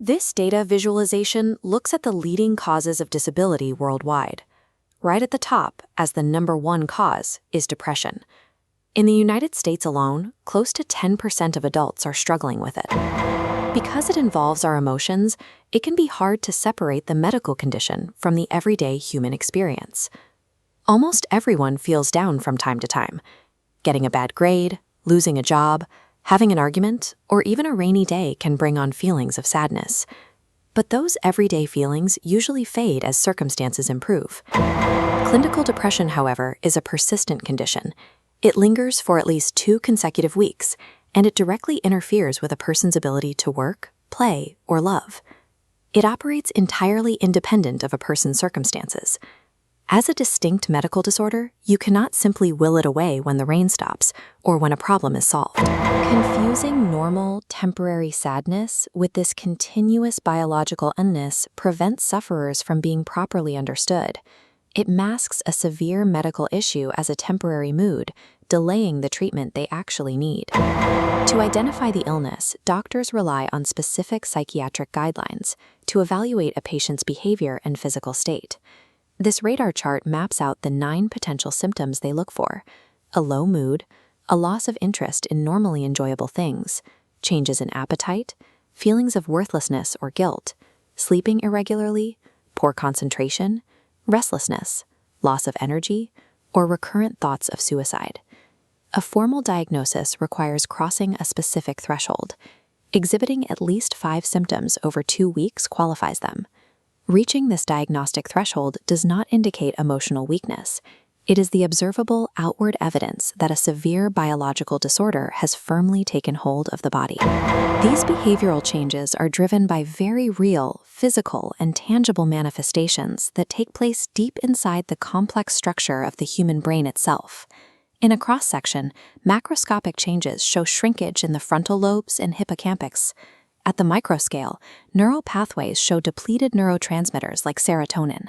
This data visualization looks at the leading causes of disability worldwide. Right at the top, as the #1 cause, is depression. In the United States alone, close to 10% of adults are struggling with it. Because it involves our emotions, it can be hard to separate the medical condition from the everyday human experience. Almost everyone feels down from time to time. Getting a bad grade, losing a job, having an argument, or even a rainy day can bring on feelings of sadness. But those everyday feelings usually fade as circumstances improve. Clinical depression, however, is a persistent condition. It lingers for at least 2 consecutive weeks, and it directly interferes with a person's ability to work, play, or love. It operates entirely independent of a person's circumstances. As a distinct medical disorder, you cannot simply will it away when the rain stops or when a problem is solved. Confusing normal, temporary sadness with this continuous biological illness prevents sufferers from being properly understood. It masks a severe medical issue as a temporary mood, delaying the treatment they actually need. To identify the illness, doctors rely on specific psychiatric guidelines to evaluate a patient's behavior and physical state. This radar chart maps out the 9 potential symptoms they look for: a low mood, a loss of interest in normally enjoyable things, changes in appetite, feelings of worthlessness or guilt, sleeping irregularly, poor concentration, restlessness, loss of energy, or recurrent thoughts of suicide. A formal diagnosis requires crossing a specific threshold. Exhibiting at least 5 symptoms over 2 weeks qualifies them. Reaching this diagnostic threshold does not indicate emotional weakness. It is the observable outward evidence that a severe biological disorder has firmly taken hold of the body. These behavioral changes are driven by very real, physical, and tangible manifestations that take place deep inside the complex structure of the human brain itself. In a cross-section, macroscopic changes show shrinkage in the frontal lobes and hippocampus. At the microscale, neural pathways show depleted neurotransmitters like serotonin.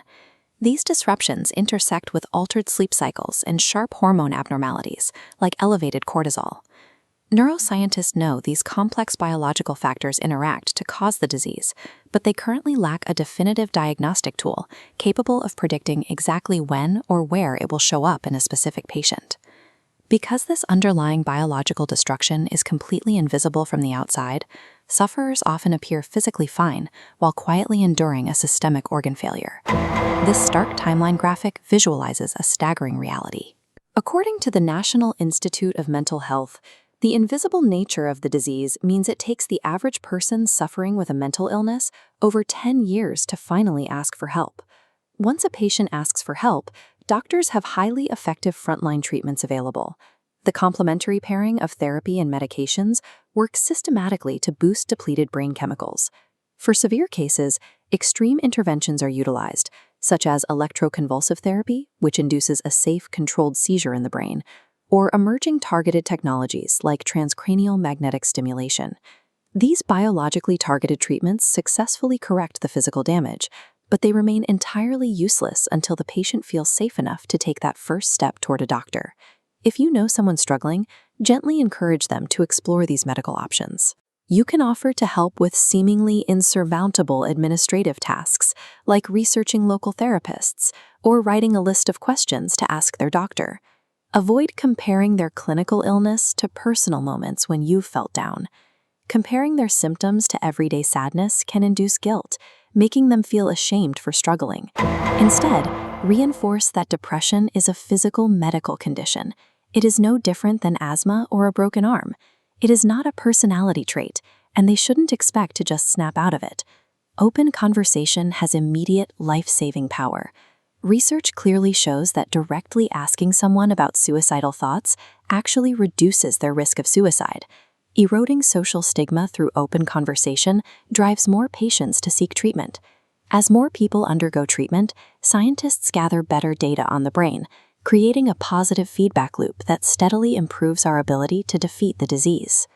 These disruptions intersect with altered sleep cycles and sharp hormone abnormalities, like elevated cortisol. Neuroscientists know these complex biological factors interact to cause the disease, but they currently lack a definitive diagnostic tool capable of predicting exactly when or where it will show up in a specific patient. Because this underlying biological destruction is completely invisible from the outside, sufferers often appear physically fine while quietly enduring a systemic organ failure. This stark timeline graphic visualizes a staggering reality. According to the National Institute of Mental Health, the invisible nature of the disease means it takes the average person suffering with a mental illness over 10 years to finally ask for help. Once a patient asks for help, doctors have highly effective frontline treatments available. The complementary pairing of therapy and medications works systematically to boost depleted brain chemicals. For severe cases, extreme interventions are utilized, such as electroconvulsive therapy, which induces a safe, controlled seizure in the brain, or emerging targeted technologies like transcranial magnetic stimulation. These biologically targeted treatments successfully correct the physical damage, but they remain entirely useless until the patient feels safe enough to take that first step toward a doctor. If you know someone struggling, gently encourage them to explore these medical options. You can offer to help with seemingly insurmountable administrative tasks, like researching local therapists or writing a list of questions to ask their doctor. Avoid comparing their clinical illness to personal moments when you've felt down. Comparing their symptoms to everyday sadness can induce guilt, making them feel ashamed for struggling. Instead, reinforce that depression is a physical medical condition. It is no different than asthma or a broken arm. It is not a personality trait, and they shouldn't expect to just snap out of it. Open conversation has immediate life-saving power. Research clearly shows that directly asking someone about suicidal thoughts actually reduces their risk of suicide. Eroding social stigma through open conversation drives more patients to seek treatment. As more people undergo treatment, scientists gather better data on the brain, creating a positive feedback loop that steadily improves our ability to defeat the disease.